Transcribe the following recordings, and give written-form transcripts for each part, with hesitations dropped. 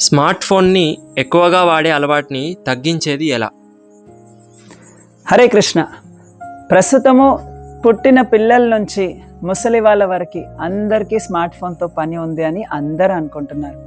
Smart ఫోన్ని ఎక్కువగా వాడే అలవాటుని తగ్గించేది ఎలా? హరే కృష్ణ. ప్రస్తుతము పుట్టిన పిల్లల నుంచి ముసలి వాళ్ళ వరకు అందరికీ స్మార్ట్ ఫోన్తో పని ఉంది అని అందరూ అనుకుంటున్నారు.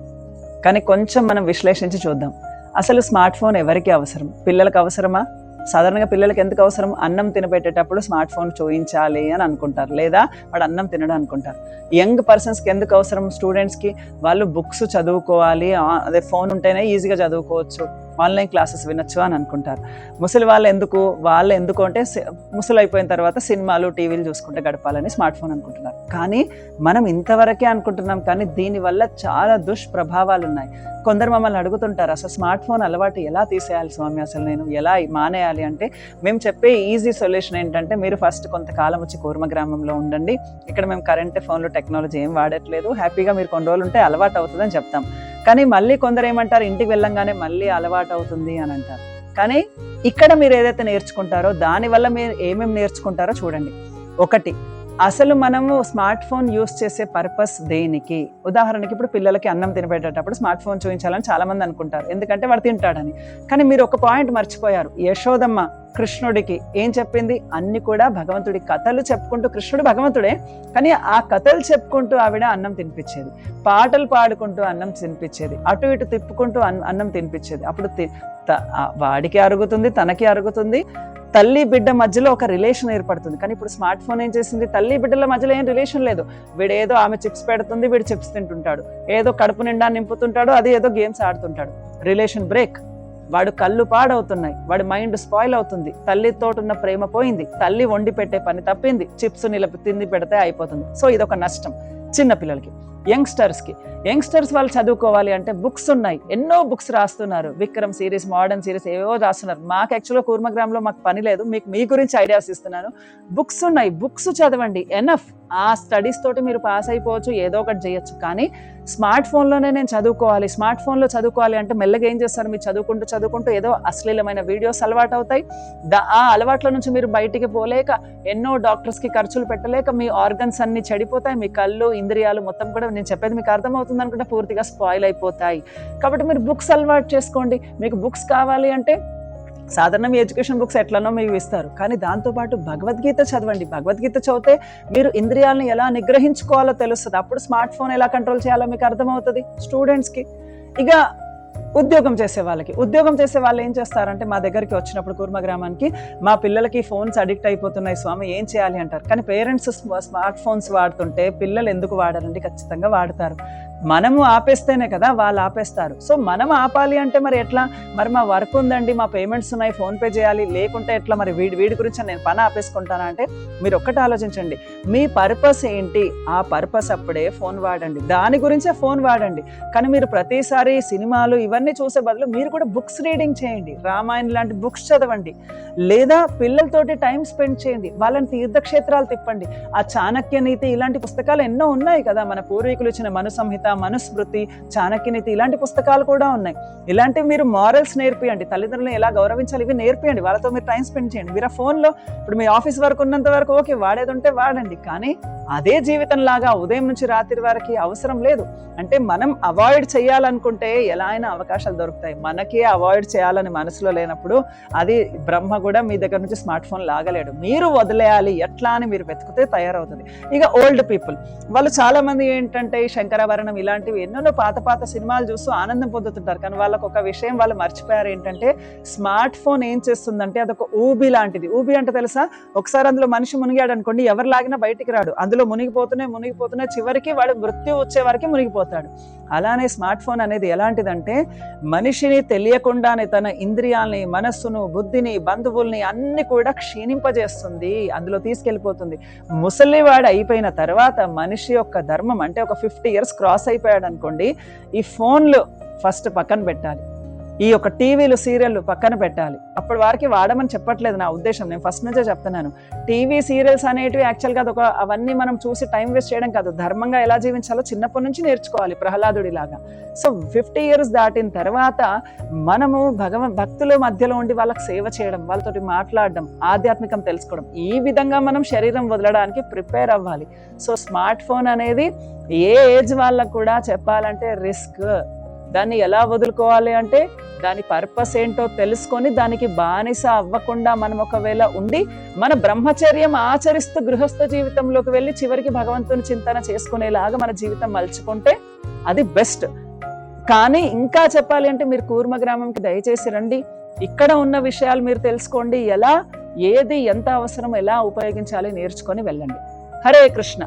కానీ కొంచెం మనం విశ్లేషించి చూద్దాం. అసలు స్మార్ట్ ఫోన్ ఎవరికి అవసరం? పిల్లలకు అవసరమా? సాధారణంగా పిల్లలకి ఎందుకు అవసరం? అన్నం తినబెట్టేటప్పుడు స్మార్ట్ ఫోన్ చూయించాలి అని అనుకుంటారు, లేదా వాడు అన్నం తినడం అనుకుంటారు. యంగ్ పర్సన్స్కి ఎందుకు అవసరం? స్టూడెంట్స్కి వాళ్ళు బుక్స్ చదువుకోవాలి, అదే ఫోన్ ఉంటేనే ఈజీగా చదువుకోవచ్చు, ఆన్లైన్ క్లాసెస్ వినొచ్చు అని అనుకుంటారు. ముసలి వాళ్ళు ఎందుకు అంటే ముసలి అయిపోయిన తర్వాత సినిమాలు టీవీలు చూసుకుంటే గడపాలని స్మార్ట్ ఫోన్ అనుకుంటున్నారు. కానీ మనం ఇంతవరకే అనుకుంటున్నాం, కానీ దీనివల్ల చాలా దుష్ప్రభావాలు ఉన్నాయి. కొందరు మమ్మల్ని అడుగుతుంటారు, అసలు స్మార్ట్ ఫోన్ అలవాటు ఎలా తీసేయాలి స్వామి, అసలు నేను ఎలా మానేయాలి అంటే మేము చెప్పే ఈజీ సొల్యూషన్ ఏంటంటే, మీరు ఫస్ట్ కొంతకాలం వచ్చి కూర్మ గ్రామంలో ఉండండి. ఇక్కడ మేము కరెంట్ ఫోన్లు టెక్నాలజీ ఏం వాడట్లేదు, హ్యాపీగా మీరు కొన్ని రోజులు ఉంటే అలవాటు అవుతుందని చెప్తాం. కానీ మళ్ళీ కొందరు ఏమంటారు, ఇంటికి వెళ్ళంగానే మళ్ళీ అలవాటు అవుతుంది అని అంటారు. కానీ ఇక్కడ మీరు ఏదైతే నేర్చుకుంటారో దానివల్ల మీరు ఏమేమి నేర్చుకుంటారో చూడండి. ఒకటి, అసలు మనము స్మార్ట్ ఫోన్ యూస్ చేసే పర్పస్ దేనికి? ఉదాహరణకి ఇప్పుడు పిల్లలకి అన్నం తినబెట్టేటప్పుడు స్మార్ట్ ఫోన్ చూపించాలని చాలా మంది అనుకుంటారు, ఎందుకంటే వాడు తింటాడని. కానీ మీరు ఒక పాయింట్ మర్చిపోయారు. యశోదమ్మ కృష్ణుడికి ఏం చెప్పింది? అన్ని కూడా భగవంతుడి కథలు చెప్పుకుంటూ, కృష్ణుడు భగవంతుడే కానీ ఆ కథలు చెప్పుకుంటూ ఆవిడ అన్నం తినిపించేది, పాటలు పాడుకుంటూ అన్నం తినిపించేది, అటు ఇటు తిప్పుకుంటూ అన్నం తినిపించేది. అప్పుడు వాడికి అరుగుతుంది, తనకి అరుగుతుంది, తల్లి బిడ్డ మధ్యలో ఒక రిలేషన్ ఏర్పడుతుంది. కానీ ఇప్పుడు స్మార్ట్ ఫోన్ ఏం చేసింది? తల్లి బిడ్డల మధ్యలో ఏం రిలేషన్ లేదు. వీడు ఏదో ఆమె చిప్స్ పెడుతుంది, వీడు చిప్స్ తింటుంటాడు, ఏదో కడుపు నిండా నింపుతుంటాడు, అది ఏదో గేమ్స్ ఆడుతుంటాడు. Relation break. వాడు కళ్ళు పాడవుతున్నాయి, వాడి మైండ్ స్పాయిల్ అవుతుంది, తల్లితో ఉన్న ప్రేమ పోయింది, తల్లి వండి పెట్టే పని తప్పింది, చిప్స్ తిండి పెడితే అయిపోతుంది. సో ఇదొక నష్టం చిన్నపిల్లలకి. యంగ్స్టర్స్ వాళ్ళు చదువుకోవాలి అంటే బుక్స్ ఉన్నాయి, ఎన్నో బుక్స్ రాస్తున్నారు, విక్రమ్ సిరీస్, మోడర్న్ సిరీస్ ఏవో రాస్తున్నారు. మాకు యాక్చువల్గా కూర్మగ్రామ్లో మాకు పని లేదు, మీ గురించి ఐడియాస్ ఇస్తున్నాను. బుక్స్ ఉన్నాయి, బుక్స్ చదవండి, ఎనఫ్. ఆ స్టడీస్ తోటి మీరు పాస్ అయిపోవచ్చు, ఏదో ఒకటి చేయొచ్చు. కానీ స్మార్ట్ ఫోన్లోనే నేను చదువుకోవాలి, స్మార్ట్ ఫోన్లో చదువుకోవాలి అంటే మెల్లగా ఏం చేస్తారు? మీరు చదువుకుంటూ ఏదో అశ్లీలమైన వీడియోస్ అలవాటు అవుతాయి. ఆ అలవాట్ల నుంచి మీరు బయటికి పోలేక, ఎన్నో డాక్టర్స్కి ఖర్చులు పెట్టలేక మీ ఆర్గన్స్ అన్ని చెడిపోతాయి, మీ కళ్ళు ఇంద్రియాలు మొత్తం కూడా, నేను చెప్పేది మీకు అర్థమవుతుంది అనుకుంటే, పూర్తిగా స్పాయిల్ అయిపోతాయి. కాబట్టి మీరు బుక్స్ అలవాటు చేసుకోండి. మీకు బుక్స్ కావాలి అంటే సాధారణ మీ ఎడ్యుకేషన్ బుక్స్ ఎట్లనో మీకు ఇస్తారు, కానీ దాంతోపాటు భగవద్గీత చదవండి. భగవద్గీత చదివితే మీరు ఇంద్రియాలను ఎలా నిగ్రహించుకోవాలో తెలుస్తుంది. అప్పుడు స్మార్ట్ ఫోన్ ఎలా కంట్రోల్ చేయాలో మీకు అర్థమవుతుంది. స్టూడెంట్స్కి, ఇక ఉద్యోగం చేసే వాళ్ళు ఏం చేస్తారంటే, మా దగ్గరికి వచ్చినప్పుడు కూర్మ గ్రామానికి, మా పిల్లలకి ఫోన్స్ అడిక్ట్ అయిపోతున్నాయి స్వామి, ఏం చేయాలి అంటారు. కానీ పేరెంట్స్ స్మార్ట్ ఫోన్స్ వాడుతుంటే పిల్లలు ఎందుకు వాడారండి? ఖచ్చితంగా వాడతారు. మనము ఆపేస్తేనే కదా వాళ్ళు ఆపేస్తారు. సో మనం ఆపాలి అంటే మరి ఎట్లా? మరి మా వర్క్ ఉందండి, మా పేమెంట్స్ ఉన్నాయి, ఫోన్పే చేయాలి, లేకుంటే ఎట్లా? మరి వీడి గురించి నేను పని ఆపేసుకుంటానా అంటే, మీరు ఒక్కటి ఆలోచించండి, మీ పర్పస్ ఏంటి? ఆ పర్పస్ అప్పుడే ఫోన్ వాడండి, దాని గురించే ఫోన్ వాడండి. కానీ మీరు ప్రతిసారి సినిమాలు ఇవన్నీ చూసే బదులు మీరు కూడా బుక్స్ రీడింగ్ చేయండి, రామాయణం లాంటి బుక్స్ చదవండి, లేదా పిల్లలతోటి టైం స్పెండ్ చేయండి, వాళ్ళని తీర్థక్షేత్రాలు తిప్పండి. ఆ చాణక్య నీతి ఇలాంటి పుస్తకాలు ఎన్నో ఉన్నాయి కదా, మన పూర్వీకులు ఇచ్చిన మనుసంహిత, మనుస్మృతి, చాణక్యనీతి ఇలాంటి పుస్తకాలు కూడా ఉన్నాయి. ఇలాంటివి మీరు మారల్స్ నేర్పియండి, తల్లిదండ్రులను ఎలా గౌరవించాలి ఇవి నేర్పియండి, వాళ్ళతో మీరు టైం స్పెండ్ చేయండి. మీరు ఆ ఫోన్లో ఇప్పుడు మీ ఆఫీస్ వరకు ఉన్నంత వరకు ఓకే, వాడేది ఉంటే వాడండి, కానీ అదే జీవితం లాగా ఉదయం నుంచి రాత్రి వరకు అవసరం లేదు. అంటే మనం అవాయిడ్ చేయాలనుకుంటే ఎలా అయినా అవకాశాలు దొరుకుతాయి. మనకే అవాయిడ్ చేయాలని మనసులో లేనప్పుడు అది బ్రహ్మ కూడా మీ దగ్గర నుంచి స్మార్ట్ ఫోన్ లాగలేడు. మీరు వదిలేయాలి ఎట్లా అని మీరు వెతికితే తయారవుతుంది. ఇక ఓల్డ్ పీపుల్ వాళ్ళు చాలా మంది ఏంటంటే, శంకరాభరణం ఇలాంటివి ఎన్నెన్నో పాత సినిమాలు చూస్తూ ఆనందం పొందుతుంటారు. కానీ వాళ్ళకు ఒక విషయం వాళ్ళు మర్చిపోయారు ఏంటంటే, స్మార్ట్ ఫోన్ ఏం చేస్తుందంటే అదొక ఊబి లాంటిది. ఊబి అంటే తెలుసా? ఒకసారి అందులో మనిషి మునిగాడు అనుకోండి, ఎవరు లాగినా బయటికి రాడు, అందులో మునిగిపోతూనే చివరికి వాడు మృత్యు వచ్చే వరకు మునిగిపోతాడు. అలానే స్మార్ట్ ఫోన్ అనేది ఎలాంటిదంటే, మనిషిని తెలియకుండానే తన ఇంద్రియాల్ని, మనస్సును, బుద్ధిని, బంధువుల్ని అన్ని కూడా క్షీణింపజేస్తుంది, అందులో తీసుకెళ్ళిపోతుంది. ముసలివాడు అయిపోయిన తర్వాత మనిషి యొక్క ధర్మం అంటే, ఒక 50 years క్రాస్ అయిపోయాడు అనుకోండి, ఈ ఫోన్లు ఫస్ట్ పక్కన పెట్టాలి, ఈ యొక్క టీవీలు సీరియళ్ళు పక్కన పెట్టాలి. అప్పటి వారికి వాడమని చెప్పట్లేదు నా ఉద్దేశం, నేను ఫస్ట్ నుంచే చెప్తున్నాను. టీవీ సీరియల్స్ అనేటివి యాక్చువల్గా అవన్నీ మనం చూసి టైం వేస్ట్ చేయడం కాదు, ధర్మంగా ఎలా జీవించాలో చిన్నప్పటి నుంచి నేర్చుకోవాలి, ప్రహ్లాదుడిలాగా. సో 50 years దాటిన తర్వాత మనము భక్తుల మధ్యలో ఉండి వాళ్ళకి సేవ చేయడం, వాళ్ళతోటి మాట్లాడడం, ఆధ్యాత్మికం తెలుసుకోవడం, ఈ విధంగా మనం శరీరం వదలడానికి ప్రిపేర్ అవ్వాలి. సో స్మార్ట్ ఫోన్ అనేది ఏ ఏజ్ వాళ్ళకు కూడా చెప్పాలంటే రిస్క్. దాన్ని ఎలా వదులుకోవాలి అంటే దాని పర్పస్ ఏంటో తెలుసుకొని దానికి బానిస అవ్వకుండా మనం ఒకవేళ ఉండి మన బ్రహ్మచర్యం ఆచరిస్తూ గృహస్థ జీవితంలోకి వెళ్ళి చివరికి భగవంతుని చింతన చేసుకునేలాగా మన జీవితం మలుచుకుంటే అది బెస్ట్. కానీ ఇంకా చెప్పాలి అంటే మీరు కూర్మ గ్రామంకి దయచేసి రండి, ఇక్కడ ఉన్న విషయాలు మీరు తెలుసుకోండి, ఎలా ఏది ఎంత అవసరం ఎలా ఉపయోగించాలి నేర్చుకొని వెళ్ళండి. హరే కృష్ణ.